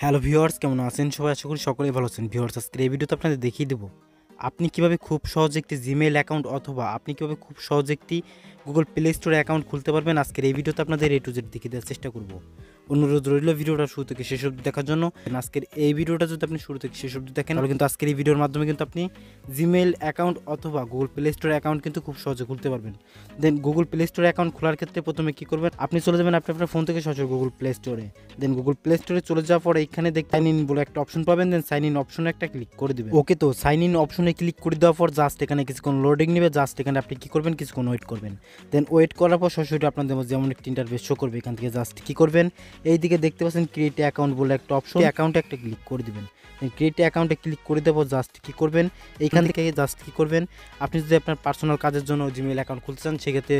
Hello viewers, কেমন আছেন সবাই? আশা করি সকলেই ভালো আছেন। ভিউয়ার্স, আজকের এই ভিডিওতে আপনাদের দেখিয়ে দেবো আপনি কিভাবে খুব সহজে একটি জিমেইল অ্যাকাউন্ট অথবা আপনি কিভাবে খুব সহজে একটি গুগল প্লে স্টোরে অ্যাকাউন্ট খুলতে পারবেন। আজকের এই ভিডিওতে আপনাদের এ টু জেড দেখিয়ে দেওয়ার চেষ্টা করব। অনুরোধ রইল ভিডিওটা শুরু থেকে শেষ অবধি দেখার জন্য। আজকের এই ভিডিওটা যদি আপনি শুরু থেকে শেষ অবধি দেখেন তাহলে কিন্তু আজকের এই ভিডিওর মাধ্যমে কিন্তু আপনি জিমেইল অ্যাকাউন্ট অথবা গুগল প্লে স্টোর অ্যাকাউন্ট কিন্তু খুব সহজে খুলতে পারবেন। দেন গুগল প্লে স্টোরে অ্যাকাউন্ট খোলার ক্ষেত্রে প্রথমে কী করবেন, আপনি চলে যাবেন আপনার ফোন থেকে সরাসরি গুগল প্লে স্টোরে। দেন গুগল প্লে স্টোরে চলে যাওয়ার পরে এখানে দেখতে সাইন ইন বলে একটা অপশন পাবেন। দেন সাইন ইন অপশনে একটা ক্লিক করে দিবেন। ওকে, তো সাইন ইন অপশনে ক্লিক করে দেওয়ার পর জাস্ট এখানে কিছুক্ষণ লোডিং নেবে। জাস্ট এখানে আপনি কী করবেন, কিছুক্ষণ ওয়েট করবেন। দেন ওয়েট করার পর সরাসরি আপনাদের যেমন একটি ইন্টারফেস শো করবে। এখান থেকে জাস্ট কী করবেন, এইদিকে দেখতে পাচ্ছেন ক্রিয়েট অ্যাকাউন্ট বলে একটা অপশন, অ্যাকাউন্টে একটা ক্লিক করে দিবেন। ক্রিয়েট অ্যাকাউন্টে ক্লিক করে দেবো। জাস্ট কী করবেন, এইখান থেকে জাস্ট কী করবেন, আপনি যদি আপনার পার্সোনাল কাজের জন্য জিমেইল অ্যাকাউন্ট খুলতে চান সেক্ষেত্রে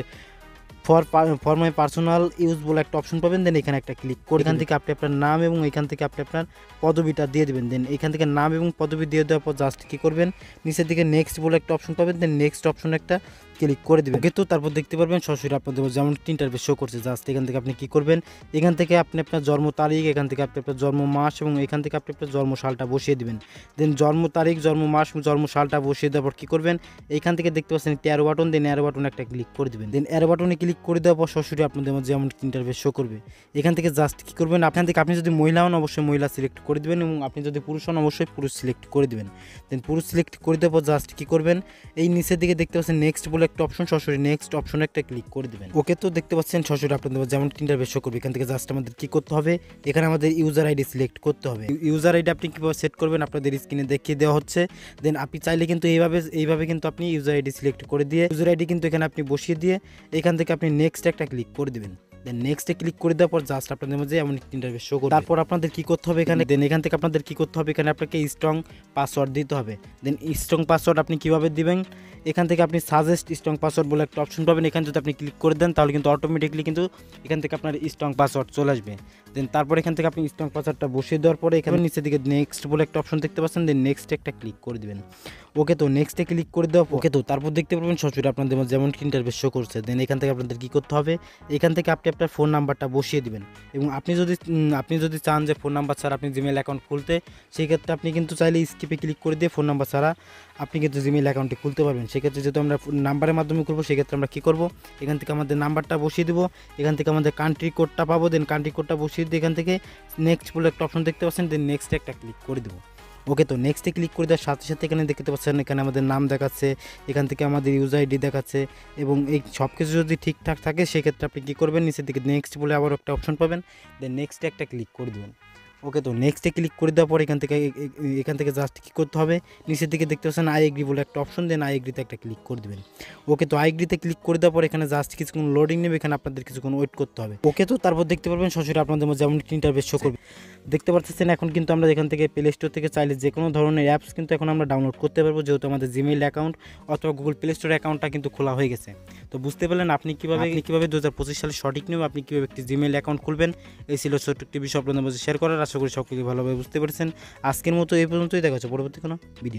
ফর মাই পার্সোনাল ইউজ বলে একটা অপশন পাবেন। দেন এখানে একটা ক্লিক করে এখান থেকে আপনি আপনার নাম এবং এখান থেকে আপনি আপনার পদবিটা দিয়ে দেবেন। দেন এখান থেকে নাম এবং পদবি দিয়ে দেওয়ার পর জাস্ট কী করবেন, নিচের দিকে নেক্সট বলে একটা অপশন পাবেন। দেন নেক্সট অপশন একটা ক্লিক করে দেবেন। ওকে, তো তারপর দেখতে পারবেন সরাসরি আপনাদের যেমন ইন্টারফেস শো করছে। জাস্ট এখান থেকে আপনি কী করবেন, এখান থেকে আপনি আপনার জন্ম তারিখ, এখান থেকে আপনি আপনার জন্ম মাস এবং এখান থেকে আপনি আপনার জন্ম সালটা বসিয়ে দিবেন। দেন জন্ম তারিখ, জন্ম মাস, জন্ম সালটা বসিয়ে দেওয়ার পর কী করবেন, এইখান থেকে দেখতে পাচ্ছেন একটি অ্যারো বাটন। দেন অ্যারো বাটনে একটা ক্লিক করে দেবেন। দেন অ্যারো বাটনে ক্লিক করে দেওয়ার পর সরাসরি আপনাদের মধ্যে যেমন ইন্টারফেস শো করবে। এখান থেকে জাস্ট কী করবেন, এখান থেকে আপনি যদি মহিলা হন অবশ্যই মহিলা সিলেক্ট করে দেবেন এবং আপনি যদি পুরুষ হন অবশ্যই পুরুষ সিলেক্ট করে দেবেন। দেন পুরুষ সিলেক্ট করে দেওয়ার পর জাস্ট কী করবেন, এই নিচের দিকে দেখতে পাচ্ছেন নেক্সট বলে একটা অপশন, সরাসরি নেক্সট অপশনে একটা ক্লিক করে দেবেন। ওকে, তো দেখতে পাচ্ছেন সরাসরি আপনাদের যেমন ইন্টারফেস শো করবে। এখান থেকে জাস্ট আমাদের কী করতে হবে, এখানে আমাদের ইউজার আইডি সিলেক্ট করতে হবে। ইউজার আইডি আপনি কীভাবে সেট করবেন আপনাদের স্ক্রিনে দেখিয়ে দেওয়া হচ্ছে। দেন আপনি চাইলে কিন্তু এইভাবে কিন্তু আপনি ইউজার আইডি সিলেক্ট করে দিয়ে ইউজার আইডি কিন্তু এখানে আপনি বসিয়ে দিয়ে এখান থেকে আপনি নেক্সট একটা ক্লিক করে দেবেন। দেন নেক্সটে ক্লিক করে দেওয়ার পর জাস্ট আপনাদের মধ্যে এমন একটি ইন্টারফেস শো করবে। তারপর আপনাদের কী করতে হবে, এখানে এখান থেকে আপনাদের কী করতে হবে, এখানে আপনাকে স্ট্রং পাসওয়ার্ড দিতে হবে। দেন স্ট্রং পাসওয়ার্ড আপনি কীভাবে দিবেন, এখান থেকে আপনি সাজেস্ট স্ট্রং পাসওয়ার্ড বলে একটা অপশন পাবেন। এখানে যদি আপনি ক্লিক করে দেন তাহলে কিন্তু অটোমেটিকলি কিন্তু এখান থেকে আপনার স্ট্রং পাসওয়ার্ড চলে আসবে। দেন তারপর এখান থেকে আপনি স্ট্রং পাসওয়ার্ডটা বসিয়ে দেওয়ার পরে এখানে নিচের দিকে নেক্সট বলে একটা অপশন দেখতে পাচ্ছেন। দেন নেক্সট একটা ক্লিক করে দেবেন। ওকে, তো নেক্সটে ক্লিক করে দেওয়া ওকে, তো তারপর দেখতে পারবেন সরাসরি আপনাদের যেমন ইন্টারফেস শো করছে। দেন এখান থেকে আপনাদের কী করতে হবে, এখান থেকে আপনি আপনার ফোন নাম্বারটা বসিয়ে দিবেন এবং আপনি যদি চান যে ফোন নাম্বার ছাড়া আপনি জিমেইল অ্যাকাউন্ট খুলতে, সেই ক্ষেত্রে আপনি কিন্তু চাইলে স্কিপে ক্লিক করে দিয়ে ফোন নাম্বার ছাড়া আপনি কিন্তু জিমেইল অ্যাকাউন্টটি খুলতে পারবেন। সেক্ষেত্রে যেহেতু আমরা নাম্বারের মাধ্যমে করবো, সেক্ষেত্রে আমরা কী করবো, এখান থেকে আমাদের নাম্বারটা বসিয়ে দেবো, এখান থেকে আমাদের কান্ট্রি কোডটা পাবো। দেন কান্ট্রি কোডটা বসিয়ে দিয়ে এখান থেকে নেক্সট বলে একটা অপশন দেখতে পাচ্ছেন। দেন নেক্সটে একটা ক্লিক করে দেবো। ওকে, তো নেক্সটে ক্লিক করে দেওয়ার সাথে সাথে এখানে দেখতে পাচ্ছেন এখানে আমাদের নাম দেখাচ্ছে, এখান থেকে আমাদের ইউজার আইডি দেখাচ্ছে এবং এই সব কিছু যদি ঠিকঠাক থাকে সেক্ষেত্রে আপনি কী করবেন, নিচের দিকে নেক্সট বলে আবার একটা অপশন পাবেন। দেন নেক্সটে একটা ক্লিক করে দেবেন। ওকে, তো নেক্সটে ক্লিক করে দেওয়ার পর এখান থেকে জাস্ট কী করতে হবে, নিচের দিকে দেখতে পাচ্ছেন আই এগ্রি বলে একটা অপশন। দেন আই এগ্রিতে একটা ক্লিক করে দেবেন। ওকে, তো আই এগ্রিতে ক্লিক করে দেওয়ার পর এখানে জাস্ট কিছুক্ষণ লোডিং নেবে, এখানে আপনাদের কিছুক্ষণ ওয়েট করতে হবে। ওকে, তো তারপর দেখতে পারবেন সরাসরি আপনাদের যেমন ইন্টারফেস শো করবে। দেখতে পাচ্ছেন এখন কিন্তু আমরা এখান থেকে প্লে স্টোর থেকে চাইলে যে কোনো ধরনের অ্যাপস কিন্তু এখন আমরা ডাউনলোড করতে পারবো, যেহেতু আমাদের জিমেইল অ্যাকাউন্ট অথবা গুগল প্লে স্টোর অ্যাকাউন্টটা কিন্তু খোলা হয়ে গেছে। তো বুঝতে পারলেন আপনি কীভাবে 2025 সালে সঠিক নিয়ম আপনি কীভাবে একটি জিমেইল অ্যাকাউন্ট খুলবেন। এই ছিল ছোট্ট একটি বিষয় আপনাদের মধ্যে শেয়ার করার। আশা করি সকলে ভালোভাবে বুঝতে পেরেছেন। আজকের মতো এই পর্যন্তই, দেখা হচ্ছে পরবর্তী কোনো ভিডিও।